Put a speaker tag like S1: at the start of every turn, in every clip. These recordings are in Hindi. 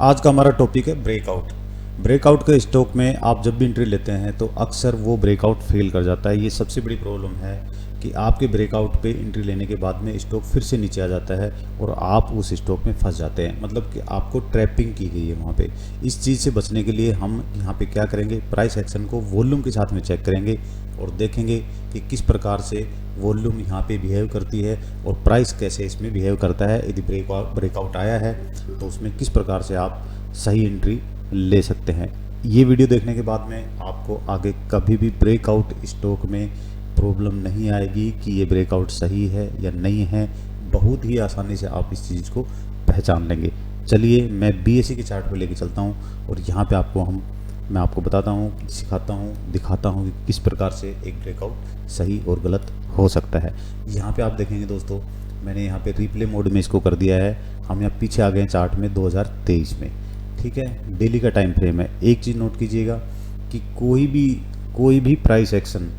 S1: आज का हमारा टॉपिक है ब्रेकआउट। ब्रेकआउट के स्टॉक में आप जब भी एंट्री लेते हैं तो अक्सर वो ब्रेकआउट फेल कर जाता है। ये सबसे बड़ी प्रॉब्लम है कि आपके ब्रेकआउट पे एंट्री लेने के बाद में स्टॉक फिर से नीचे आ जाता है और आप उस स्टॉक में फंस जाते हैं, मतलब कि आपको ट्रैपिंग की गई है वहाँ पे। इस चीज़ से बचने के लिए हम यहाँ पे क्या करेंगे, प्राइस एक्शन को वॉल्यूम के साथ में चेक करेंगे और देखेंगे कि किस प्रकार से वॉल्यूम यहाँ पे बिहेव करती है और प्राइस कैसे इसमें बिहेव करता है। यदि ब्रेकआउट आया है तो उसमें किस प्रकार से आप सही एंट्री ले सकते हैं। ये वीडियो देखने के बाद में आपको आगे कभी भी ब्रेकआउट स्टॉक में प्रॉब्लम नहीं आएगी कि ये ब्रेकआउट सही है या नहीं है। बहुत ही आसानी से आप इस चीज़ को पहचान लेंगे। चलिए मैं BSE के चार्ट पर लेके चलता हूँ और यहाँ पे मैं आपको बताता हूँ, सिखाता हूँ, दिखाता हूँ कि किस प्रकार से एक ब्रेकआउट सही और गलत हो सकता है। यहाँ पे आप देखेंगे दोस्तों, मैंने यहाँ पे रिप्ले मोड में इसको कर दिया है। हम यहाँ पीछे आ गए चार्ट में 2023 में, ठीक है। डेली का टाइम फ्रेम है। एक चीज़ नोट कीजिएगा कि कोई भी प्राइस एक्शन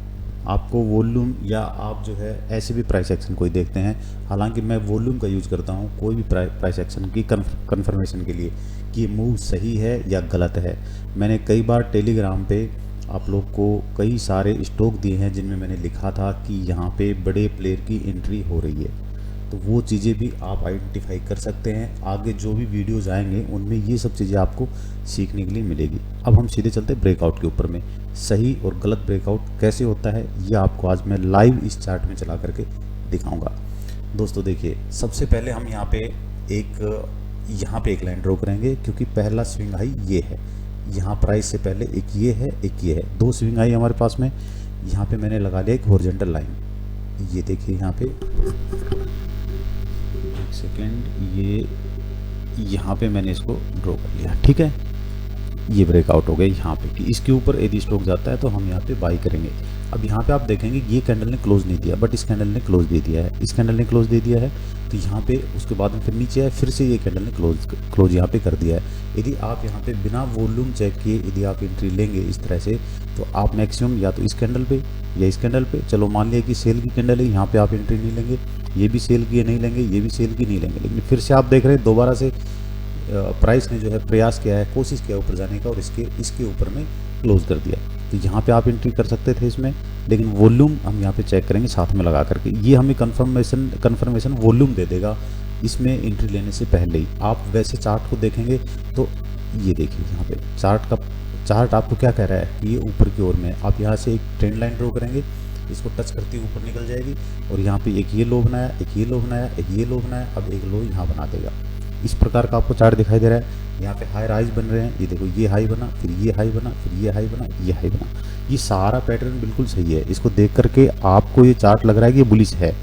S1: आपको वॉल्यूम या आप जो है ऐसे भी प्राइस एक्शन कोई देखते हैं, हालांकि मैं वॉल्यूम का यूज़ करता हूं कोई भी प्राइस एक्शन की कन्फर्मेशन के लिए कि ये मूव सही है या गलत है। मैंने कई बार टेलीग्राम पे आप लोग को कई सारे स्टॉक दिए हैं जिनमें मैंने लिखा था कि यहाँ पे बड़े प्लेयर की एंट्री हो रही है, तो वो चीज़ें भी आप आइडेंटिफाई कर सकते हैं। आगे जो भी वीडियोज़ आएंगे उनमें ये सब चीज़ें आपको सीखने के लिए मिलेगी। अब हम सीधे चलते ब्रेकआउट के ऊपर में। सही और गलत ब्रेकआउट कैसे होता है ये आपको आज मैं लाइव इस चार्ट में चला करके दिखाऊंगा। दोस्तों देखिए, सबसे पहले हम यहाँ पे एक लाइन ड्रॉ करेंगे क्योंकि पहला स्विंग हाई ये है। यहाँ प्राइस से पहले एक ये है, दो स्विंग हाई हमारे पास में। यहाँ पे मैंने लगा लिया एक हॉरिजॉन्टल लाइन। ये देखिए यहाँ पे सेकेंड, ये यहाँ पे मैंने इसको ड्रॉ कर लिया, ठीक है। ये ब्रेकआउट हो गया यहाँ पे कि इसके ऊपर यदि स्टॉक जाता है तो हम यहाँ पे बाई करेंगे। अब यहाँ पे आप देखेंगे ये कैंडल ने क्लोज नहीं दिया, बट इस कैंडल ने क्लोज दे दिया है, इस कैंडल ने क्लोज दे दिया है। तो यहाँ पे उसके बाद में फिर नीचे आए, फिर से ये कैंडल ने क्लोज यहाँ पे कर दिया है। यदि आप यहाँ पे बिना वॉल्यूम चेक किए यदि आप एंट्री लेंगे इस तरह से, तो आप मैक्सिमम या तो इस कैंडल पे या इस कैंडल पे, चलो मान लिया कि सेल की कैंडल है, यहाँ पे आप एंट्री नहीं लेंगे, ये भी सेल की नहीं लेंगे, ये भी सेल की नहीं लेंगे। लेकिन फिर से आप देख रहे हैं दोबारा से प्राइस ने जो है प्रयास किया है, कोशिश किया ऊपर जाने का और इसके ऊपर में क्लोज कर दिया। तो यहाँ पे आप एंट्री कर सकते थे इसमें, लेकिन वॉल्यूम हम यहाँ पे चेक करेंगे साथ में लगा करके। ये हमें कन्फर्मेशन वॉल्यूम दे देगा इसमें एंट्री लेने से पहले ही। आप वैसे चार्ट को देखेंगे तो ये देखिए यहाँ पे चार्ट आपको क्या कह रहा है कि ये ऊपर की ओर में। आप यहाँ से एक ट्रेंड लाइन ड्रॉ करेंगे, इसको टच करती हुई ऊपर निकल जाएगी और यहाँ पे एक ये लो बनाया, एक ये लो बनाया, एक ये लो बनाया, अब एक लो यहाँ बना देगा। इस प्रकार का आपको चार्ट दिखाई दे रहा है। यहाँ पे हाई राइज बन रहे हैं, ये देखो ये हाई बना, फिर ये हाई बना, फिर ये हाई बना, ये हाई बना। ये सारा पैटर्न बिल्कुल सही है। इसको देख करके आपको ये चार्ट लग रहा है कि ये बुलिश है।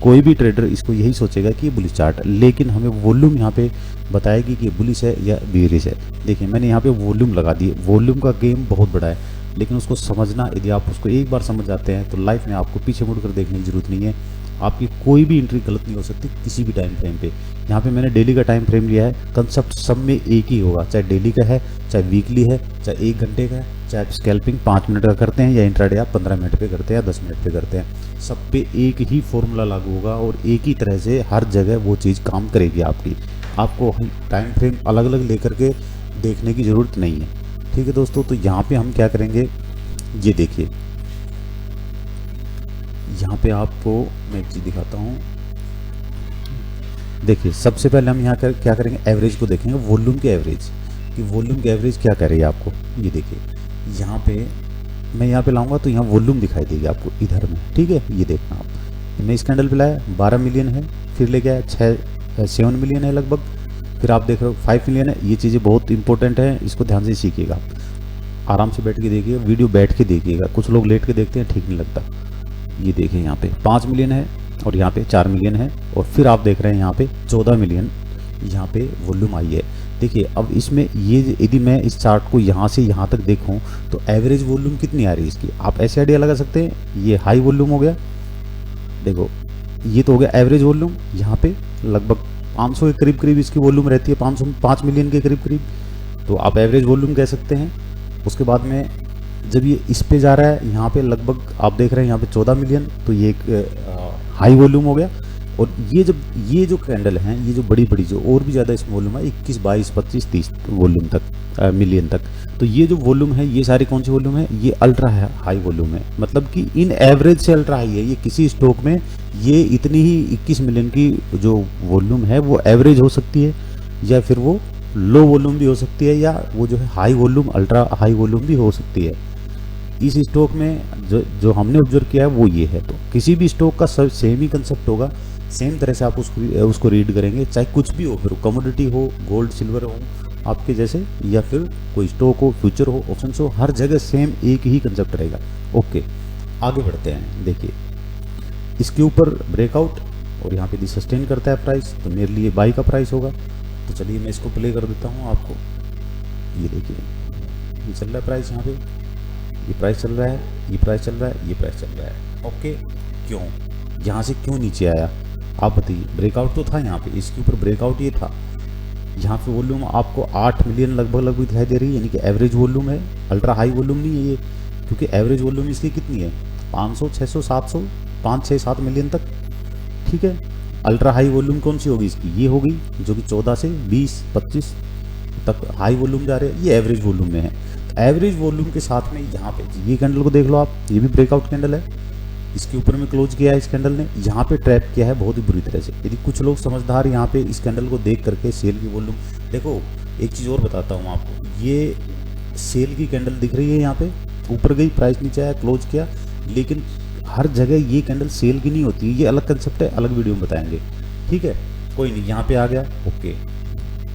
S1: कोई भी ट्रेडर इसको यही सोचेगा कि ये बुलिश चार्ट, लेकिन हमें वॉल्यूम यहाँ पे बताएगी कि ये बुलिश है या बेयरिश है। देखिए मैंने यहाँ पे वॉल्यूम लगा दी। वॉल्यूम का गेम बहुत बड़ा है, लेकिन उसको समझना, यदि आप उसको एक बार समझ जाते हैं तो लाइफ में आपको पीछे मुड़ कर देखने की जरूरत नहीं है। आपकी कोई भी एंट्री गलत नहीं हो सकती किसी भी टाइम फ्रेम पे। यहाँ पे मैंने डेली का टाइम फ्रेम लिया है। कंसेप्ट सब में एक ही होगा, चाहे डेली का है, चाहे वीकली है, चाहे 1 घंटे का है, चाहे आप स्कैल्पिंग 5 मिनट का करते हैं या इंट्राडे आप 15 मिनट पे करते हैं या 10 मिनट पे करते हैं। सब पे एक ही फॉर्मूला लागू होगा और एक ही तरह से हर जगह वो चीज़ काम करेगी आपकी। आपको टाइम फ्रेम अलग अलग लेकर के देखने की ज़रूरत नहीं है, ठीक है दोस्तों। तो यहाँ पे हम क्या करेंगे, ये देखिए यहाँ पे आपको मैं एक चीज़ दिखाता हूँ। देखिए सबसे पहले हम यहाँ क्या करेंगे, एवरेज को देखेंगे, वॉल्यूम के एवरेज कि वॉल्यूम के एवरेज क्या कर रही है आपको। ये देखिए यहाँ पे मैं यहाँ पे लाऊंगा तो यहाँ वॉल्यूम दिखाई देगी आपको इधर में, ठीक है। ये देखना आप, मैं इस कैंडल पे लाया 12 मिलियन है, फिर ले गया 7 मिलियन है लगभग, फिर आप देख रहे हो 5 मिलियन है। ये चीज़ें बहुत इंपॉर्टेंट है, इसको ध्यान से सीखिएगा। आप आराम से बैठ के देखिए, वीडियो बैठ के देखिएगा। कुछ लोग लेट के देखते हैं, ठीक नहीं लगता। ये देखिए यहाँ पे 5 मिलियन है और यहाँ पे 4 मिलियन है और फिर आप देख रहे हैं यहाँ पे 14 मिलियन यहाँ पे वॉल्यूम आई है। देखिए अब इसमें ये यदि मैं इस चार्ट को यहाँ से यहाँ तक देखूँ तो एवरेज वॉल्यूम कितनी आ रही है इसकी, आप ऐसे आइडिया लगा सकते हैं। ये हाई वॉल्यूम हो गया, देखो ये तो हो गया एवरेज वॉल्यूम। यहाँ पे लगभग 500 के करीब इसकी वॉल्यूम रहती है, 5 मिलियन के करीब, तो आप एवरेज वॉल्यूम कह सकते हैं। उसके बाद में जब ये इस पे जा रहा है, यहाँ पे लगभग आप देख रहे हैं यहाँ पे 14 मिलियन, तो ये एक हाई वॉल्यूम हो गया। और ये जो कैंडल हैं, ये जो बड़ी बड़ी जो और भी ज़्यादा इसमें वॉल्यूम है 21, 22, 25, 30 वॉल्यूम तक, मिलियन तक, तो ये जो वॉल्यूम है ये सारी कौन सी वॉल्यूम है, ये अल्ट्रा हाई वॉल्यूम है, मतलब कि इन एवरेज से अल्ट्रा हाई है। ये किसी स्टॉक में ये इतनी ही 21 मिलियन की जो वॉल्यूम है वो एवरेज हो सकती है, या फिर वो लो वॉल्यूम भी हो सकती है, या वो जो है high volume ultra high volume भी हो सकती है। इस स्टॉक में जो हमने ऑब्जर्व किया है वो ये है। तो किसी भी स्टॉक का सब सेम ही कंसेप्ट होगा, सेम तरह से आप उसको रीड करेंगे, चाहे कुछ भी हो, फिर कमोडिटी हो, गोल्ड सिल्वर हो आपके जैसे, या फिर कोई स्टॉक हो, फ्यूचर हो, ऑप्शन हो, हर जगह सेम एक ही कंसेप्ट रहेगा। ओके, आगे बढ़ते हैं। देखिए इसके ऊपर ब्रेकआउट और यहाँ पे सस्टेन करता है प्राइस, तो मेरे लिए बाई का प्राइस होगा। तो चलिए मैं इसको प्ले कर देता हूँ आपको। ये देखिए ये चल रहा है प्राइस, यहाँ पे ये प्राइस चल रहा है, ये प्राइस चल रहा है, ये प्राइस चल रहा है। ओके, क्यों यहाँ से क्यों नीचे आया आप बताइए। ब्रेकआउट तो था यहाँ पे, इसके ऊपर ब्रेकआउट ये था। यहाँ पे वॉल्यूम आपको 8 मिलियन लगभग दिखाई दे रही है, यानी कि एवरेज वॉल्यूम है, अल्ट्रा हाई वॉल्यूम नहीं है ये, क्योंकि एवरेज वॉल्यूम इसकी कितनी है 500, 600, 700, 5, 6, 7 मिलियन तक। ठीक है, अल्ट्रा हाई वॉल्यूम कौन सी होगी इसकी, ये होगी जो कि 14 से 20, 25 तक हाई वॉल्यूम जा रहे हैं, ये एवरेज वॉल्यूम में है। एवरेज वॉल्यूम के साथ में यहाँ पे ये कैंडल को देख लो आप, ये भी ब्रेकआउट कैंडल है, इसके ऊपर में क्लोज किया है इस कैंडल ने, यहाँ पे ट्रैप किया है बहुत ही बुरी तरह से। यदि कुछ लोग समझदार यहाँ पे इस कैंडल को देख करके सेल की वॉल्यूम देखो, एक चीज़ और बताता हूँ आपको, ये सेल की कैंडल दिख रही है, यहाँ पे ऊपर गई, प्राइस नीचे आया, क्लोज किया, लेकिन हर जगह ये कैंडल सेल की नहीं होती, ये अलग कंसेप्ट है, अलग वीडियो में बताएंगे। ठीक है, कोई नहीं, यहाँ पे आ गया। ओके,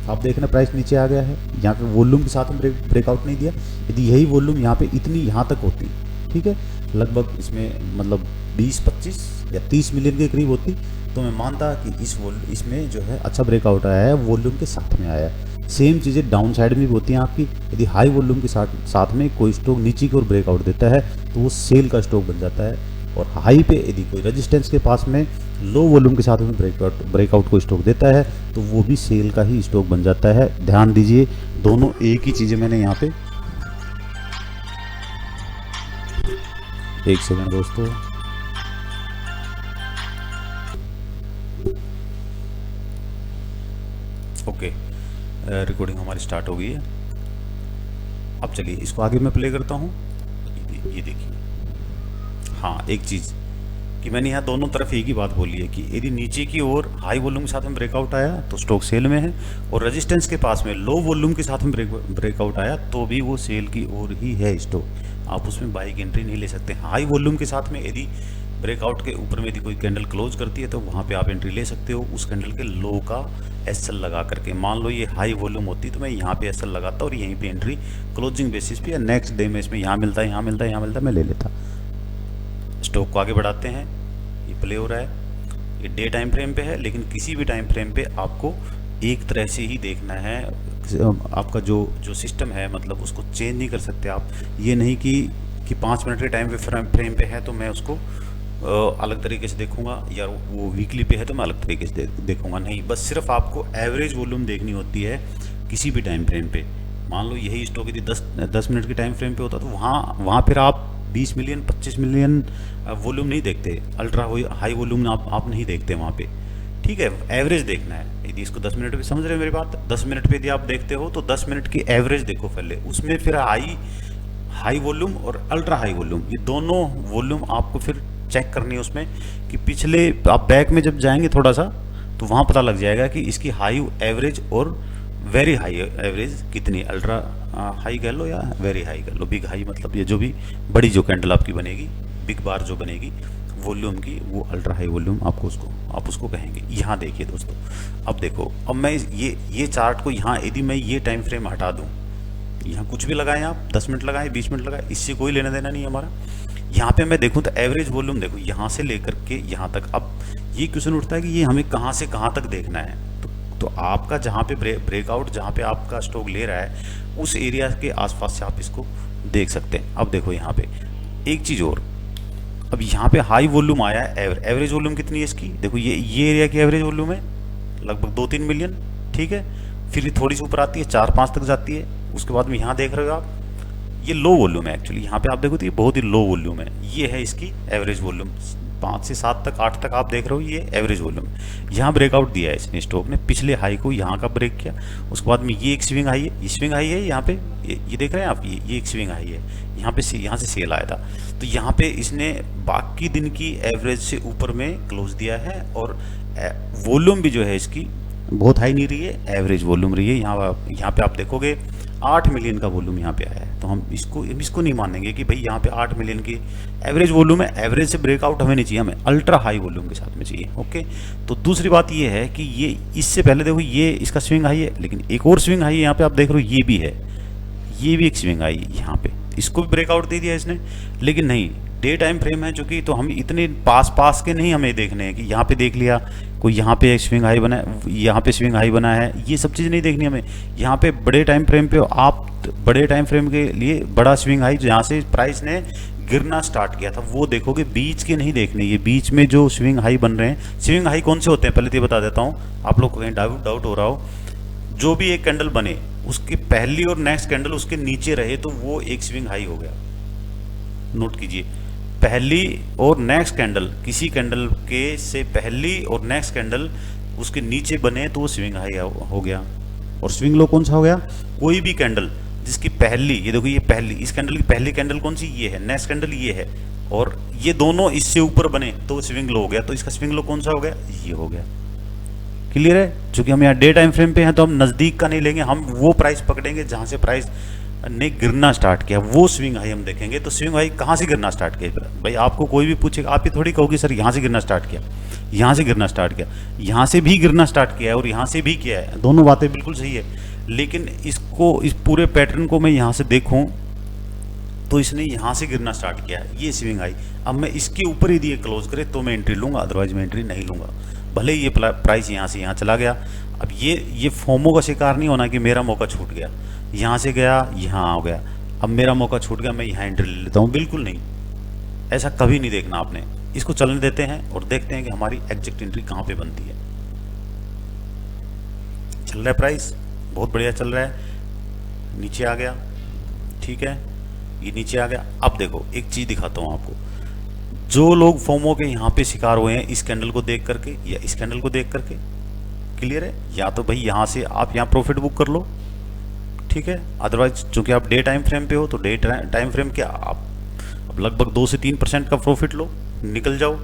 S1: आप देखना प्राइस नीचे आ गया है, यहाँ पे वॉल्यूम के साथ में ब्रेकआउट नहीं दिया। यदि यही वॉल्यूम यहाँ पे इतनी यहाँ तक होती, ठीक है, लगभग इसमें मतलब 20, 25 या 30 मिलियन के करीब होती, तो मैं मानता कि इसमें जो है अच्छा ब्रेकआउट आया है, वॉल्यूम के साथ में आया है। सेम चीज़ें डाउन साइड में भी होती हैं आपकी। यदि हाई वॉल्यूम के साथ में कोई स्टॉक नीचे की ओर ब्रेकआउट देता है तो वो सेल का स्टॉक बन जाता है, और हाई पे यदि कोई रेजिस्टेंस के पास में लो वॉल्यूम के साथ में ब्रेकआउट को स्टॉक देता है तो वो भी सेल का ही स्टॉक बन जाता है। ध्यान दीजिए, दोनों एक ही चीज़ें मैंने यहाँ पे, एक सेकंड दोस्तों, ओके, रिकॉर्डिंग हमारी स्टार्ट हो गई है। अब चलिए इसको आगे मैं प्ले करता हूँ। ये देखिए, हाँ एक चीज़ कि मैंने यहाँ दोनों तरफ एक ही बात बोली है कि यदि नीचे की ओर हाई वॉल्यूम के साथ में ब्रेकआउट आया तो स्टॉक सेल में है, और रेजिस्टेंस के पास में लो वॉल्यूम के साथ में ब्रेकआउट आया तो भी वो सेल की ओर ही है स्टॉक, आप उसमें बाई की एंट्री नहीं ले सकते। हाई वॉल्यूम के साथ में यदि ब्रेकआउट के ऊपर में यदि कोई कैंडल क्लोज करती है तो वहाँ पे आप एंट्री ले सकते हो, उस कैंडल के लो का एसएल लगा करके। मान लो ये हाई वॉल्यूम होती तो मैं यहाँ पे एसएल लगाता और यहीं पे एंट्री क्लोजिंग बेसिस पे या नेक्स्ट डे में इसमें यहाँ मिलता है, यहाँ मिलता है, यहाँ मिलता है, मैं ले लेता। स्टॉक को आगे बढ़ाते हैं, ये प्ले हो रहा है, ये डे टाइम फ्रेम पे है, लेकिन किसी भी टाइम फ्रेम पे आपको एक तरह से ही देखना है। आपका जो सिस्टम है मतलब उसको चेंज नहीं कर सकते आप। ये नहीं कि 5 मिनट के टाइम फ्रेम पे है तो मैं उसको अलग तरीके से देखूंगा, या वो वीकली पे है तो मैं अलग तरीके से देखूंगा, नहीं, बस सिर्फ आपको एवरेज वॉल्यूम देखनी होती है किसी भी टाइम फ्रेम पे। मान लो यही स्टॉक यदि 10 मिनट के टाइम फ्रेम पे होता तो वहाँ फिर आप 20 मिलियन 25 मिलियन वॉल्यूम नहीं देखते, अल्ट्रा हाई वॉल्यूम आप नहीं देखते वहाँ पे। ठीक है, एवरेज देखना है। यदि इसको 10 मिनट पे समझ रहे हैं मेरी बात, 10 मिनट पे यदि आप देखते हो तो 10 मिनट की एवरेज देखो पहले, उसमें फिर हाई वॉल्यूम और अल्ट्रा हाई वॉल्यूम, ये दोनों वॉल्यूम आपको फिर चेक करनी है उसमें कि पिछले आप बैक में जब जाएंगे थोड़ा सा तो वहाँ पता लग जाएगा कि इसकी हाई एवरेज और वेरी हाई एवरेज कितनी, अल्ट्रा हाई कह लो या वेरी हाई कह लो, बिग हाई मतलब ये जो भी बड़ी जो कैंडल आपकी बनेगी, बिग बार जो बनेगी वॉल्यूम की, वो अल्ट्रा हाई वॉल्यूम आप उसको कहेंगे। यहाँ देखिए दोस्तों, अब देखो, अब मैं ये चार्ट को यहाँ यदि मैं ये टाइम फ्रेम हटा दूँ, यहाँ कुछ भी लगाएं आप, 10 मिनट लगाएं, 20 मिनट लगाएं, इससे कोई लेना देना नहीं हमारा। यहाँ पे मैं देखूँ तो एवरेज वॉल्यूम देखो यहाँ से लेकर के यहाँ तक। अब ये क्वेश्चन उठता है कि ये हमें कहाँ से कहाँ तक देखना है, तो आपका जहाँ पे ब्रेकआउट जहाँ पे आपका स्टॉक ले रहा है उस एरिया के आसपास से आप इसको देख सकते हैं। अब देखो यहाँ पे एक चीज़ और, अब यहाँ पे हाई वॉल्यूम आया है, एवरेज वॉल्यूम कितनी है इसकी, देखो ये एरिया की एवरेज वॉल्यूम है लगभग 2-3 मिलियन। ठीक है, फिर थोड़ी सी ऊपर आती है 4-5 तक जाती है, उसके बाद में यहाँ देख रहे हो आप ये लो वॉल्यूम है एक्चुअली, यहाँ पे आप देखो तो ये बहुत ही लो वॉल्यूम है, ये है इसकी एवरेज वॉल्यूम 5 से 7 तक 8 तक आप देख रहे हो ये एवरेज वॉल्यूम। यहाँ ब्रेकआउट दिया है इसने स्टॉक ने, पिछले हाई को यहाँ का ब्रेक किया, उसके बाद में ये एक स्विंग हाई है, ये स्विंग हाई है यहाँ पे, ये देख रहे हैं आप, ये एक स्विंग हाई है, यहाँ से सेल आया था। तो यहाँ पे इसने बाकी दिन की एवरेज से ऊपर में क्लोज दिया है और वॉल्यूम भी जो है इसकी बहुत हाई नहीं रही है, एवरेज वॉल्यूम रही है। यहाँ पे आप देखोगे 8 मिलियन का वॉल्यूम यहाँ पे आया है, तो हम इसको नहीं मानेंगे कि भाई यहाँ पे 8 मिलियन की एवरेज वॉल्यूम है। एवरेज से ब्रेकआउट हमें नहीं चाहिए, हमें अल्ट्रा हाई वॉल्यूम के साथ में चाहिए। ओके, तो दूसरी बात ये है कि ये इससे पहले देखो ये इसका स्विंग हाई है, लेकिन एक और स्विंग हाई है यहाँ पे आप देख रहे हो, ये भी है, ये भी एक स्विंग हाई है यहाँ पे, इसको भी ब्रेकआउट दे दिया इसने। लेकिन नहीं, डे टाइम फ्रेम है चूंकि, तो हम इतने पास के नहीं हमें देखने हैं कि यहाँ पे देख लिया कोई, यहाँ पे एक स्विंग हाई बना है, यहाँ पे स्विंग हाई बना है, ये सब चीज़ नहीं देखनी हमें। यहाँ पे बड़े टाइम फ्रेम पे आप बड़े टाइम फ्रेम के लिए बड़ा स्विंग हाई जहाँ से प्राइस ने गिरना स्टार्ट किया था वो देखोगे, बीच के नहीं देखने। ये बीच में जो स्विंग हाई बन रहे हैं, स्विंग हाई कौन से होते हैं पहले तो ये बता देता हूँ, आप लोग को कहीं डाउट हो रहा हो। जो भी एक कैंडल बने उसकी पहली और नेक्स्ट कैंडल उसके नीचे रहे तो वो एक स्विंग हाई हो गया। नोट कीजिए, पहली और नेक्स्ट कैंडल, किसी कैंडल के से पहली और नेक्स्ट कैंडल उसके नीचे बने तो वो स्विंग हाई हो गया। और स्विंग लो कौन सा हो गया, कोई भी कैंडल जिसकी पहली, ये देखो ये पहली, इस कैंडल की पहली कैंडल कौन सी, ये है, नेक्स्ट कैंडल ये है, और ये दोनों इससे ऊपर बने तो स्विंग लो हो गया। तो इसका स्विंग लो कौन सा हो गया, ये हो गया। क्लियर है? चूंकि हम यहाँ डे टाइम फ्रेम पे हैं तो हम नज़दीक का नहीं लेंगे, हम वो प्राइस पकड़ेंगे जहाँ से प्राइस ने गिरना स्टार्ट किया, वो स्विंग हाई हम देखेंगे। तो स्विंग हाई कहाँ से गिरना स्टार्ट किया भाई, आपको कोई भी पूछेगा आप ये थोड़ी कहोगे सर यहाँ से गिरना स्टार्ट किया, यहाँ से गिरना स्टार्ट किया, यहाँ से भी गिरना स्टार्ट किया है और यहाँ से भी किया है, दोनों बातें बिल्कुल सही है। लेकिन इसको, इस पूरे पैटर्न को मैं यहाँ से देखूँ तो इसने यहाँ से गिरना स्टार्ट किया है, ये स्विंग हाई। अब मैं इसके ऊपर ही दिए क्लोज करे तो मैं एंट्री लूँगा, अदरवाइज मैं एंट्री नहीं लूँगा, भले ये प्राइस यहाँ से यहाँ चला गया। अब ये फोमो का शिकार नहीं होना कि मेरा मौका छूट गया, यहाँ से गया यहाँ आ गया, अब मेरा मौका छूट गया मैं यहाँ एंट्री ले लेता हूँ, बिल्कुल नहीं, ऐसा कभी नहीं देखना आपने। इसको चलने देते हैं और देखते हैं कि हमारी एग्जैक्ट एंट्री कहाँ पे बनती है। चल रहा है प्राइस, बहुत बढ़िया चल रहा है, नीचे आ गया, ठीक है, ये नीचे आ गया। अब देखो एक चीज़ दिखाता हूँ आपको, जो लोग फोमो के यहाँ पे शिकार हुए हैं इस कैंडल को देख करके या इस कैंडल को देख करके, क्लियर है, या तो भाई यहाँ से आप यहाँ प्रॉफिट बुक कर लो, ठीक है, अदरवाइज चूंकि आप डे टाइम फ्रेम पे हो तो डे टाइम फ्रेम के आप अब लगभग 2 से 3% का प्रॉफिट लो, निकल जाओ।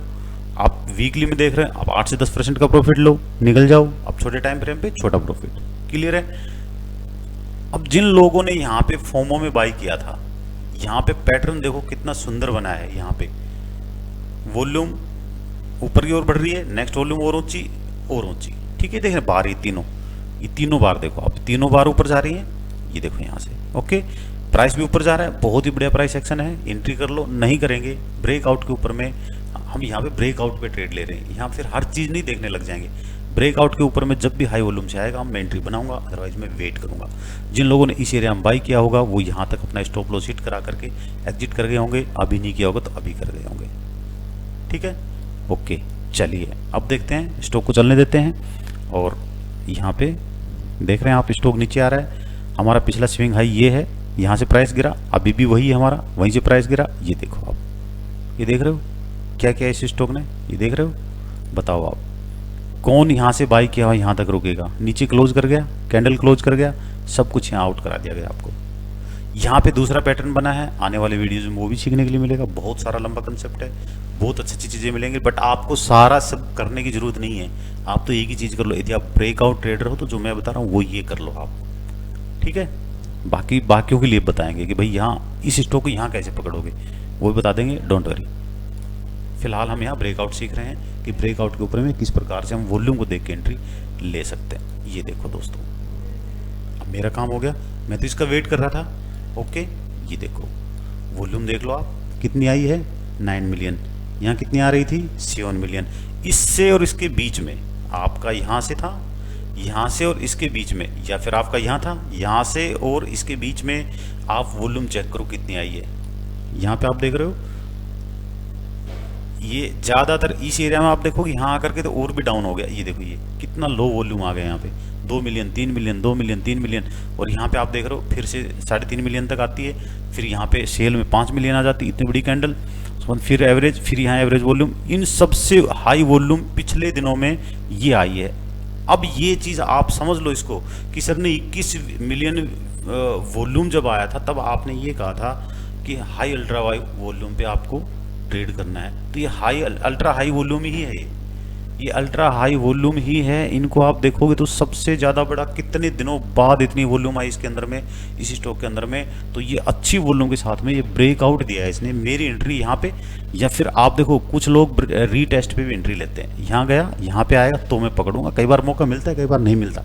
S1: आप वीकली में देख रहे हैं, आप 8 से 10% का प्रॉफिट लो, निकल जाओ। अब छोटे टाइम फ्रेम पे छोटा प्रॉफिट, क्लियर है। अब जिन लोगों ने यहाँ पे फोमो में बाई किया था, यहाँ पे पैटर्न देखो कितना सुंदर बना है, यहाँ पे वॉल्यूम ऊपर की ओर बढ़ रही है, नेक्स्ट वॉल्यूम और ऊंची और ऊंची, ठीक है, देख रहे बार, ये तीनों बार देखो आप, तीनों बार ऊपर जा रही है, ये देखो यहाँ से, ओके, प्राइस भी ऊपर जा रहा है, बहुत ही बढ़िया प्राइस एक्शन है, एंट्री कर लो। नहीं करेंगे ब्रेकआउट के ऊपर में, हम यहाँ पे ब्रेकआउट पे ट्रेड ले रहे हैं, यहाँ फिर हर चीज़ नहीं देखने लग जाएंगे। ब्रेकआउट के ऊपर में जब भी हाई वॉल्यूम से आएगा मैं एंट्री बनाऊंगा, अदरवाइज मैं वेट करूंगा। जिन लोगों ने इस एरिया में बाई किया होगा वो यहाँ तक अपना स्टॉप लॉस हिट करा करके एग्जिट कर गए होंगे, अभी नहीं किया होगा तो अभी कर गए होंगे, ठीक है, ओके। चलिए अब देखते हैं, स्टॉक को चलने देते हैं। और यहाँ पे देख रहे हैं आप स्टॉक नीचे आ रहा है, हमारा पिछला स्विंग हाई ये है, यहाँ से प्राइस गिरा, अभी भी वही है हमारा, वहीं से प्राइस गिरा, ये देखो आप, ये देख रहे हो क्या क्या इस स्टॉक ने, ये देख रहे हो, बताओ आप कौन यहाँ से बाई किया हुआ यहाँ तक रुकेगा, नीचे क्लोज कर गया, कैंडल क्लोज कर गया, सब कुछ यहाँ आउट करा दिया गया आपको। यहाँ पे दूसरा पैटर्न बना है, आने वाले वीडियोज में वो भी सीखने के लिए मिलेगा, बहुत सारा लंबा कंसेप्ट है, बहुत अच्छी अच्छी चीज़ें मिलेंगी, बट आपको सारा सब करने की जरूरत नहीं है, आप तो एक ही चीज़ कर लो। यदि आप ब्रेकआउट ट्रेडर हो तो जो मैं बता रहा हूँ वो ये कर लो आप, ठीक है। बाकियों के लिए बताएंगे कि भाई यहाँ इस स्टॉक को यहाँ कैसे पकड़ोगे, वो भी बता देंगे, डोंट वरी। फिलहाल हम यहाँ ब्रेकआउट सीख रहे हैं कि ब्रेकआउट के ऊपर में किस प्रकार से हम वॉल्यूम को देख के एंट्री ले सकते हैं। ये देखो दोस्तों, अब मेरा काम हो गया, मैं तो इसका वेट कर रहा था, ओके। ये देखो वॉल्यूम देख लो आप, कितनी आई है 9 मिलियन, यहाँ कितनी आ रही थी 7 मिलियन। इससे और इसके बीच में आपका यहाँ से था, यहाँ से और इसके बीच में, या फिर आपका यहाँ था, यहाँ से और इसके बीच में आप वॉल्यूम चेक करो कितनी आई है। यहाँ पे आप देख रहे हो ये ज़्यादातर इस एरिया में आप देखोगे यहाँ आकर के तो और भी डाउन हो गया, ये देखो ये कितना लो वॉल्यूम आ गया यहाँ पे, 2 मिलियन 3 मिलियन 2 मिलियन 3 मिलियन, और यहाँ पे आप देख रहे हो फिर से 3.5 मिलियन तक आती है, फिर यहाँ पे सेल में 5 मिलियन आ जाती है, इतनी बड़ी कैंडल। उसके फिर एवरेज, फिर यहाँ एवरेज वॉल्यूम, इन सबसे हाई वॉल्यूम पिछले दिनों में ये आई है। अब ये चीज़ आप समझ लो इसको कि सर ने 21 मिलियन वॉल्यूम जब आया था तब आपने ये कहा था कि हाई अल्ट्रा हाई वॉल्यूम पे आपको ट्रेड करना है। तो ये हाई अल्ट्रा हाई वॉल्यूम ही है, ये अल्ट्रा हाई वॉल्यूम ही है। इनको आप देखोगे तो सबसे ज़्यादा बड़ा कितने दिनों बाद इतनी वॉल्यूम आई इसके अंदर में, इस स्टॉक के अंदर में। तो ये अच्छी वॉल्यूम के साथ में ये ब्रेकआउट दिया है इसने, मेरी एंट्री यहाँ पे। या फिर आप देखो कुछ लोग रीटेस्ट पे भी एंट्री लेते हैं, यहाँ गया यहाँ पे आएगा तो मैं पकड़ूंगा। कई बार मौका मिलता है, कई बार नहीं मिलता।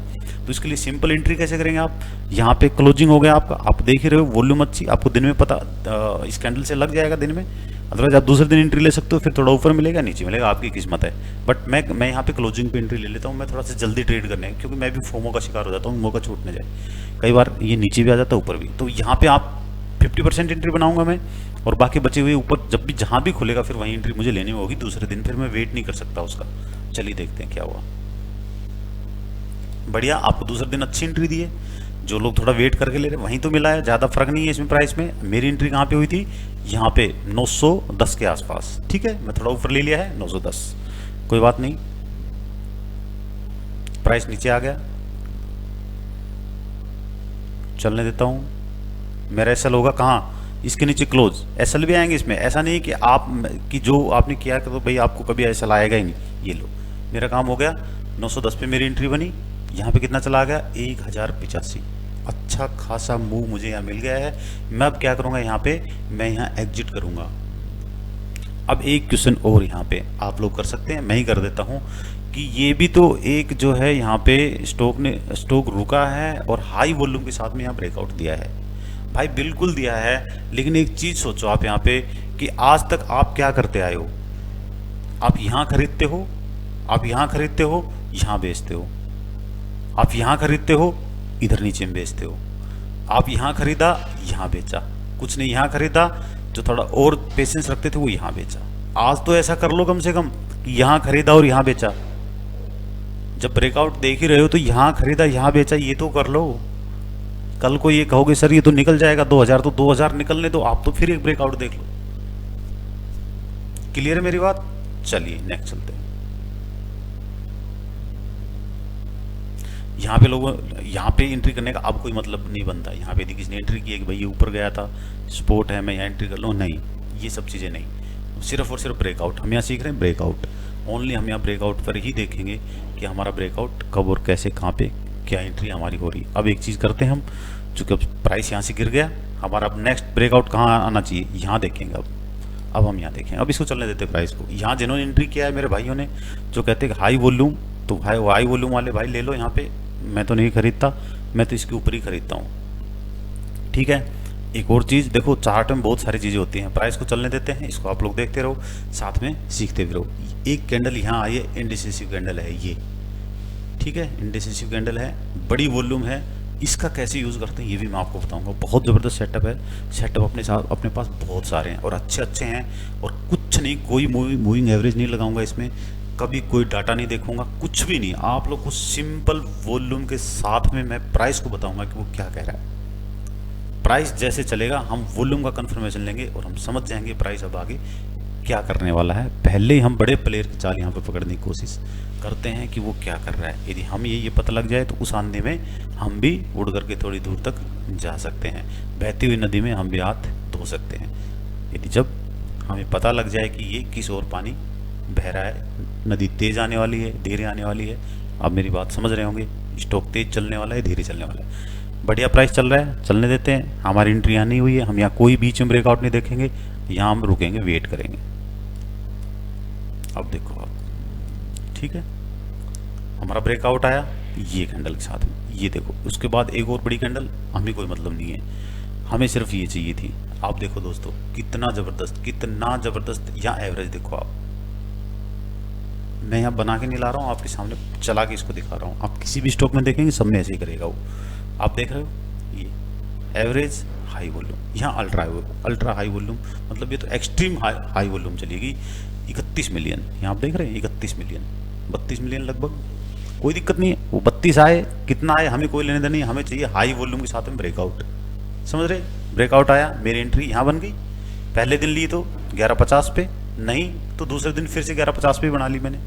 S1: तो इसके लिए सिंपल एंट्री कैसे करेंगे आप, यहाँ पे क्लोजिंग हो गया आपका, आप देख ही रहे हो वॉल्यूम अच्छी, आपको दिन में पता इस कैंडल से लग जाएगा दिन में। अदरवाइज आप दूसरे दिन एंट्री ले सकते हो, फिर थोड़ा ऊपर मिलेगा नीचे मिलेगा, आपकी किस्मत है। बट मैं यहाँ पे क्लोजिंग पे एंट्री ले लेता हूँ, मैं थोड़ा सा जल्दी ट्रेड करने, क्योंकि मैं भी फोमो का शिकार हो जाता हूँ, मौका छूटने जाए। कई बार ये नीचे भी आ जाता है ऊपर भी। तो यहाँ पे आप 50% एंट्री बनाऊंगा मैं, और बाकी बचे हुए ऊपर जब भी जहाँ भी खुलेगा फिर वहीं एंट्री मुझे लेनी होगी दूसरे दिन, फिर मैं वेट नहीं कर सकता उसका। चलिए देखते हैं क्या हुआ। बढ़िया, आपको दूसरे दिन अच्छी एंट्री दी है। जो लोग थोड़ा वेट करके ले रहे वहीं तो मिला है, ज़्यादा फर्क नहीं है इसमें प्राइस में। मेरी एंट्री कहाँ पे हुई थी, यहाँ पे 910 के आसपास। ठीक है, मैं थोड़ा ऊपर ले लिया है 910, कोई बात नहीं। प्राइस नीचे आ गया, चलने देता हूँ। मेरा एसएल होगा कहाँ, इसके नीचे क्लोज। एसएल भी आएंगे इसमें, ऐसा नहीं कि आप कि जो आपने किया तो भाई आपको कभी एसएल आएगा ही नहीं। ये लो, मेरा काम हो गया। 910 पे मेरी एंट्री बनी, यहाँ पे कितना चला गया 1085। अच्छा खासा मूव मुझे यहाँ मिल गया है। मैं अब क्या करूँगा, यहाँ पे मैं यहाँ एग्जिट करूँगा। अब एक क्वेश्चन और यहाँ पे आप लोग कर सकते हैं, मैं ही कर देता हूँ कि ये भी तो एक जो है यहाँ पे स्टॉक रुका है और हाई वॉल्यूम के साथ में यहाँ ब्रेकआउट दिया है। भाई बिल्कुल दिया है, लेकिन एक चीज़ सोचो आप यहाँ पे कि आज तक आप क्या करते आए हो। आप यहाँ खरीदते हो, आप यहाँ खरीदते हो, यहाँ बेचते हो। आप यहाँ खरीदते हो, इधर नीचे में बेचते हो। आप यहाँ खरीदा, यहाँ बेचा। कुछ नहीं, यहाँ खरीदा, जो थोड़ा और पेशेंस रखते थे वो यहाँ बेचा। आज तो ऐसा कर लो कम से कम कि यहाँ खरीदा और यहाँ बेचा। जब ब्रेकआउट देख ही रहे हो तो यहाँ खरीदा यहाँ बेचा, ये तो कर लो। कल को ये कहोगे सर ये तो निकल जाएगा 2000, तो 2000 निकलने दो आप, तो फिर एक ब्रेकआउट देख लो। क्लियर है मेरी बात। चलिए नेक्स्ट चलते हैं। यहाँ पे लोगों, यहाँ पे एंट्री करने का अब कोई मतलब नहीं बनता। यहाँ पे किसी ने एंट्री की है कि भाई ये ऊपर गया था, स्पोर्ट है, मैं यहाँ एंट्री कर लूँ, नहीं, ये सब चीज़ें नहीं। सिर्फ और सिर्फ ब्रेकआउट हम यहाँ सीख रहे हैं, ब्रेकआउट ओनली। हम यहाँ ब्रेकआउट पर ही देखेंगे कि हमारा ब्रेकआउट कब और कैसे, कहाँ पे क्या एंट्री हमारी हो रही है। अब एक चीज़ करते हैं हम, चूँकि अब प्राइस यहाँ से गिर गया, हमारा अब नेक्स्ट ब्रेकआउट कहाँ आना चाहिए, यहाँ देखेंगे। अब हम यहाँ देखें, अब इसको चलने देते प्राइस को। यहाँ जिन्होंने एंट्री किया है मेरे भाइयों ने, जो कहते हैं हाई वॉल्यूम, तो हाई वॉल्यूम वाले भाई ले लो। यहाँ पे मैं तो नहीं खरीदता, मैं तो इसके ऊपर ही खरीदता हूँ। ठीक है, एक और चीज़ देखो, चार्ट में बहुत सारी चीज़ें होती हैं। प्राइस को चलने देते हैं, इसको आप लोग देखते रहो, साथ में सीखते भी रहो। एक कैंडल यहाँ आई है, इंडिसेसिव कैंडल है ये। ठीक है, इंडिसेसिव कैंडल है, बड़ी वॉल्यूम है। इसका कैसे यूज़ करते हैं ये भी मैं आपको बताऊंगा। बहुत ज़बरदस्त सेटअप है। सेटअप अपने साथ अपने पास बहुत सारे हैं और अच्छे अच्छे हैं। और कुछ नहीं, कोई मूविंग एवरेज नहीं लगाऊंगा इसमें, कभी कोई डाटा नहीं देखूंगा, कुछ भी नहीं। आप लोग को सिंपल वॉल्यूम के साथ में मैं प्राइस को बताऊंगा कि वो क्या कह रहा है। प्राइस जैसे चलेगा हम वॉल्यूम का कंफर्मेशन लेंगे और हम समझ जाएंगे प्राइस अब आगे क्या करने वाला है। पहले ही हम बड़े प्लेयर की चाल यहाँ पे पकड़ने की कोशिश करते हैं कि वो क्या कर रहा है। यदि हम ये पता लग जाए तो उस आंधे में हम भी उड़ करके थोड़ी दूर तक जा सकते हैं। बहती हुई नदी में हम भी हाथ धो सकते हैं। यदि जब हमें पता लग जाए कि ये किस ओर पानी बह रहा है, नदी तेज़ आने वाली है, धीरे आने वाली है। आप मेरी बात समझ रहे होंगे, स्टॉक तेज़ चलने वाला है, धीरे चलने वाला है। बढ़िया प्राइस चल रहा है, चलने देते हैं। हमारी एंट्री यहाँ नहीं हुई है, हम यहाँ कोई बीच में ब्रेकआउट नहीं देखेंगे, यहाँ हम रुकेंगे, वेट करेंगे। अब देखो आप, ठीक है, हमारा ब्रेकआउट आया ये कैंडल के साथ में, ये देखो। उसके बाद एक और बड़ी कैंडल, हमें कोई मतलब नहीं है, हमें सिर्फ ये चाहिए थी। आप देखो दोस्तों कितना ज़बरदस्त, कितना ज़बरदस्त। यहाँ एवरेज देखो आप, मैं यहाँ बना के नहीं ला रहा हूँ, आपके सामने चला के इसको दिखा रहा हूँ। आप किसी भी स्टॉक में देखेंगे सब में ऐसे ही करेगा वो। आप देख रहे हो ये एवरेज हाई वॉल्यूम, यहाँ अल्ट्रा हाई वॉल्यूम, मतलब ये तो एक्सट्रीम हाई वॉल्यूम चलेगी। 31 मिलियन यहाँ आप देख रहे हैं, 31 मिलियन, 32 मिलियन लगभग। कोई दिक्कत नहीं है, वो 32 आए कितना आए हमें कोई लेने देना नहीं, हमें चाहिए हाई वॉल्यूम के साथ में ब्रेकआउट। समझ रहे, ब्रेकआउट आया, मेरी एंट्री यहाँ बन गई। पहले दिन ली तो 1150 पे, नहीं तो दूसरे दिन फिर से 1150 पे बना ली मैंने।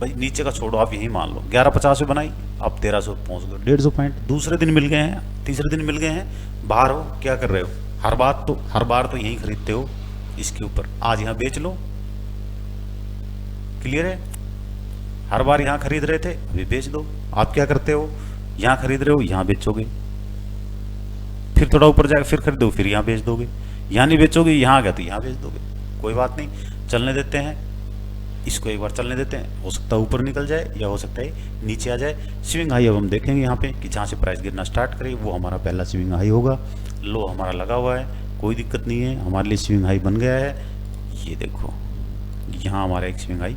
S1: भाई नीचे का छोड़ो, आप यही मान लो 1150 पे बनाई, आप 1300 पहुंच गए, 150 पॉइंट दूसरे दिन मिल गए हैं, तीसरे दिन मिल गए हैं। बाहर हो, क्या कर रहे हो, हर बार तो यही खरीदते हो इसके ऊपर, आज यहाँ बेच लो। क्लियर है? हर बार यहाँ खरीद रहे थे, अभी बेच दो। आप क्या करते हो, यहाँ खरीद रहे हो, यहाँ बेचोगे, फिर थोड़ा ऊपर जाकर फिर खरीदो, फिर यहाँ बेच दोगे, यहाँ नहीं बेचोगे, यहाँ आ गया तो यहाँ बेच दोगे। कोई बात नहीं, चलने देते हैं इसको, एक बार चलने देते हैं, हो सकता है ऊपर निकल जाए या हो सकता है नीचे आ जाए। स्विंग हाई अब हम देखेंगे यहाँ पे कि जहाँ से प्राइस गिरना स्टार्ट करे वो हमारा पहला स्विंग हाई होगा। लो हमारा लगा हुआ है, कोई दिक्कत नहीं है, हमारे लिए स्विंग हाई बन गया है। ये देखो यहाँ हमारा एक स्विंग हाई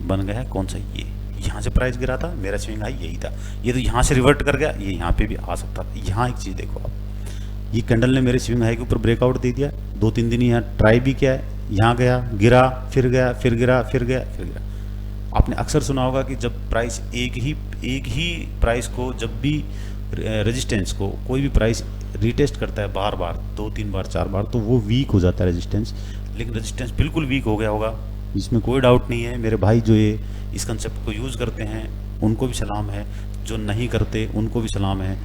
S1: बन गया है, कौन सा, ये यहाँ से प्राइस गिरा था, मेरा स्विंग हाई यही था, ये तो यहाँ से रिवर्ट कर गया, ये यहाँ पे भी आ सकता था। यहाँ एक चीज़ देखो आप, ये कैंडल ने मेरे स्विंग हाई के ऊपर ब्रेकआउट दे दिया, 2-3 दिन यहाँ ट्राई भी किया है, यहाँ गया, गिरा, फिर गया, फिर गिरा, फिर गया, फिर गिरा। आपने अक्सर सुना होगा कि जब प्राइस एक ही प्राइस को, जब भी रेजिस्टेंस को कोई भी प्राइस रिटेस्ट करता है बार बार, 2-3 बार 4 बार, तो वो वीक हो जाता है रेजिस्टेंस। लेकिन रेजिस्टेंस बिल्कुल वीक हो गया होगा, इसमें कोई डाउट नहीं है। मेरे भाई जो ये इस कंसेप्ट को यूज़ करते हैं उनको भी सलाम है, जो नहीं करते उनको भी सलाम है।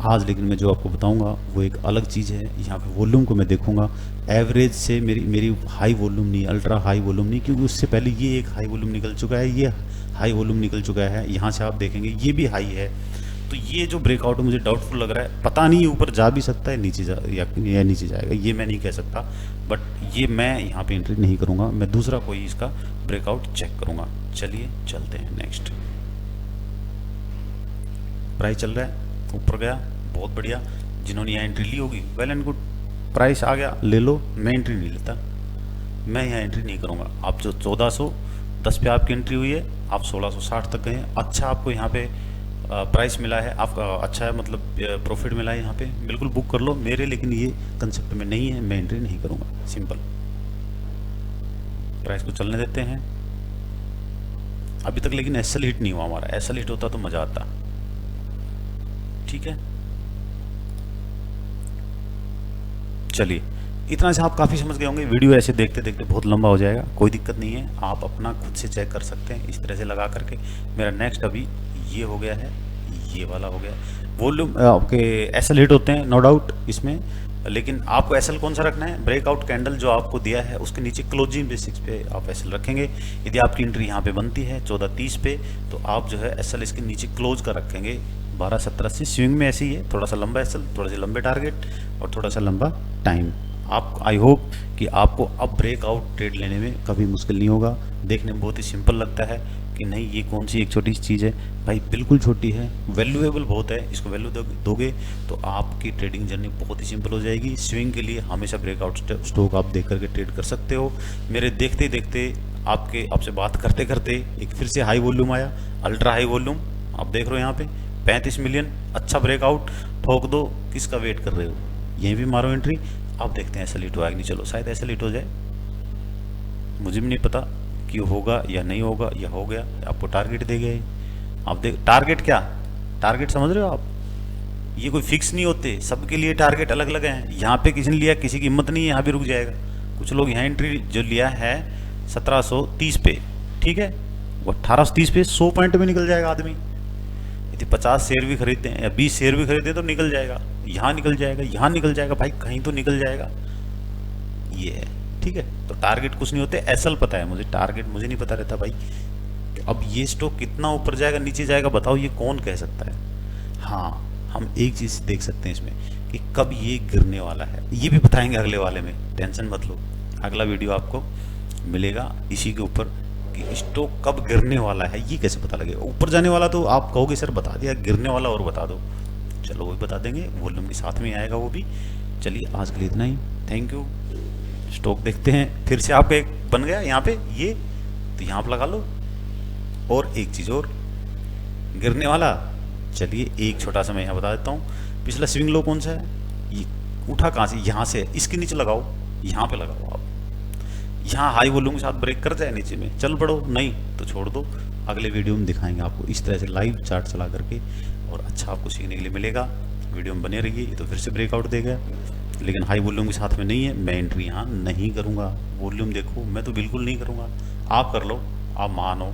S1: आज लेकिन मैं जो आपको बताऊंगा वो एक अलग चीज़ है। यहाँ पे वॉल्यूम को मैं देखूंगा, एवरेज से मेरी हाई वॉल्यूम नहीं, अल्ट्रा हाई वॉल्यूम नहीं, क्योंकि उससे पहले ये एक हाई वॉल्यूम निकल चुका है, ये हाई वॉल्यूम निकल चुका है। यहाँ से आप देखेंगे ये भी हाई है, तो ये जो ब्रेकआउट मुझे डाउटफुल लग रहा है, पता नहीं ऊपर जा भी सकता है, नीचे जा या नीचे जाएगा, ये मैं नहीं कह सकता, बट ये मैं यहाँ पे एंट्री नहीं करूँगा, मैं दूसरा कोई इसका ब्रेकआउट चेक करूँगा। चलिए चलते हैं नेक्स्ट। प्राइस चल रहा है, ऊपर गया, बहुत बढ़िया। जिन्होंने यहाँ एंट्री ली होगी वेल एंड गुड, प्राइस आ गया ले लो, मैं एंट्री नहीं लेता, मैं यहाँ एंट्री नहीं करूँगा। आप जो 1410 पे आपकी एंट्री हुई है, आप 1660 तक गए, अच्छा आपको यहाँ पे प्राइस मिला है, आपका अच्छा है, मतलब प्रॉफिट मिला है यहाँ पे, बिल्कुल बुक कर लो मेरे, लेकिन ये कंसेप्ट में नहीं है, मैं एंट्री नहीं करूँगा, सिंपल। प्राइस को चलने देते हैं अभी तक, लेकिन एसएल हिट नहीं हुआ हमारा, एसएल हिट होता तो मज़ा आता। ठीक है, चलिए इतना से आप काफ़ी समझ गए होंगे। वीडियो ऐसे देखते देखते बहुत लंबा हो जाएगा, कोई दिक्कत नहीं है, आप अपना खुद से चेक कर सकते हैं इस तरह से लगा करके। मेरा नेक्स्ट अभी ये हो गया है, ये वाला हो गया। वॉल्यूम आपके एसएल हिट होते हैं नो डाउट इसमें, लेकिन आपको एसएल कौन सा रखना है, ब्रेकआउट कैंडल जो आपको दिया है उसके नीचे क्लोजिंग बेसिक्स पे आप एसएल रखेंगे। यदि आपकी एंट्री यहाँ पे बनती है 1430 पे, तो आप जो है एसएल इसके नीचे क्लोज का रखेंगे 1270 स्विंग में। ऐसे ही है, थोड़ा सा लंबा एसएल, थोड़ा सा लंबे टारगेट और थोड़ा सा लंबा टाइम। आप आई होप कि आपको अब ब्रेकआउट ट्रेड लेने में कभी मुश्किल नहीं होगा। देखने में बहुत ही सिंपल लगता है कि नहीं ये कौन सी एक छोटी सी चीज़ है, भाई बिल्कुल छोटी है, वैल्यूएबल बहुत है। इसको वैल्यू दोगे तो आपकी ट्रेडिंग जर्नी बहुत ही सिंपल हो जाएगी। स्विंग के लिए हमेशा ब्रेकआउट स्टॉक आप देख करके ट्रेड कर सकते हो। मेरे देखते देखते आपसे बात करते करते एक फिर से हाई वॉल्यूम आया, अल्ट्रा हाई वॉल्यूम आप देख रहे हो यहाँ पे 35 मिलियन, अच्छा ब्रेकआउट, ठोक दो, किसका वेट कर रहे हो, यहीं भी मारो एंट्री। आप देखते हैं एसएल हिट होगा कि नहीं, चलो शायद एसएल हिट हो जाए, मुझे भी नहीं पता कि होगा या नहीं होगा, या हो गया, आपको टारगेट दे गए। आप देख टारगेट क्या, टारगेट समझ रहे हो आप, ये कोई फिक्स नहीं होते, सबके लिए टारगेट अलग अलग हैं। यहाँ पे किसी ने लिया, किसी की हिम्मत नहीं है, यहाँ भी रुक जाएगा। कुछ लोग यहाँ एंट्री जो लिया है 1730 पे, ठीक है, वो 1830 पे 100 पॉइंट में निकल जाएगा आदमी। यदि 50 शेयर भी खरीदते हैं या 20 शेयर भी खरीदते हैं तो निकल जाएगा, यहाँ निकल जाएगा, यहाँ निकल जाएगा, भाई कहीं तो निकल जाएगा, ये है। ठीक है, तो टारगेट कुछ नहीं होते, एसएल पता है मुझे, टारगेट मुझे नहीं पता रहता भाई। अब ये स्टॉक कितना ऊपर जाएगा नीचे जाएगा बताओ, ये कौन कह सकता है। हाँ, हम एक चीज़ देख सकते हैं इसमें कि कब ये गिरने वाला है, ये भी बताएंगे अगले वाले में, टेंशन मत लो। अगला वीडियो आपको मिलेगा इसी के ऊपर कि स्टॉक कब गिरने वाला है, ये कैसे पता लगेगा। ऊपर जाने वाला तो आप कहोगे सर बता दिया, गिरने वाला और बता दो, चलो वो भी बता देंगे, वॉल्यूम के साथ में आएगा वो भी। चलिए आज के लिए इतना ही, थैंक यू। स्टॉक देखते हैं, फिर से आपका एक बन गया यहाँ पे, ये तो यहाँ पर लगा लो। और एक चीज़ और, गिरने वाला, चलिए एक छोटा सा मैं यहाँ बता देता हूँ। पिछला स्विंग लो कौन सा है, ये उठा कहाँ से, यहाँ से, इसके नीचे लगाओ, यहाँ पे लगाओ आप, यहाँ हाई वॉल्यूम के साथ ब्रेक कर जाए नीचे में, चल पड़ो, नहीं तो छोड़ दो। अगले वीडियो में दिखाएंगे आपको इस तरह से लाइव चार्ट चला करके, और अच्छा आपको सीखने के लिए मिलेगा। वीडियो में बने रहिए। ये तो फिर से ब्रेकआउट देगा, लेकिन हाई वॉल्यूम के साथ में नहीं है, मैं एंट्री यहाँ नहीं करूँगा। वॉल्यूम देखो, मैं तो बिल्कुल नहीं करूँगा, आप कर लो, आप मानो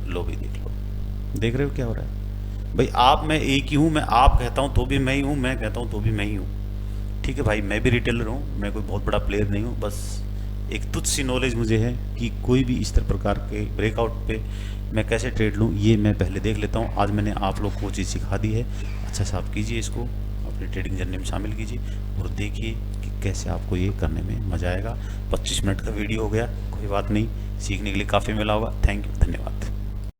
S1: लो भी देख लो। देख रहे हो क्या हो रहा है भाई? आप मैं एक ही हूँ, मैं आप कहता हूँ तो भी मैं ही हूँ, मैं कहता हूँ तो भी मैं ही हूँ। ठीक है भाई, मैं भी रिटेलर हूँ, मैं कोई बहुत बड़ा प्लेयर नहीं हूँ, बस एक तुच्छ सी नॉलेज मुझे है कि कोई भी इस तरह प्रकार के ब्रेकआउट पे मैं कैसे ट्रेड लूँ, ये मैं पहले देख लेता हूँ। आज मैंने आप लोग को चीज़ सिखा दी है, अच्छा से आप कीजिए, इसको अपनी ट्रेडिंग जर्नी में शामिल कीजिए और देखिए कि कैसे आपको ये करने में मज़ा आएगा। 25 मिनट का वीडियो हो गया, कोई बात नहीं, सीखने के लिए काफ़ी मिला होगा। थैंक यू, धन्यवाद।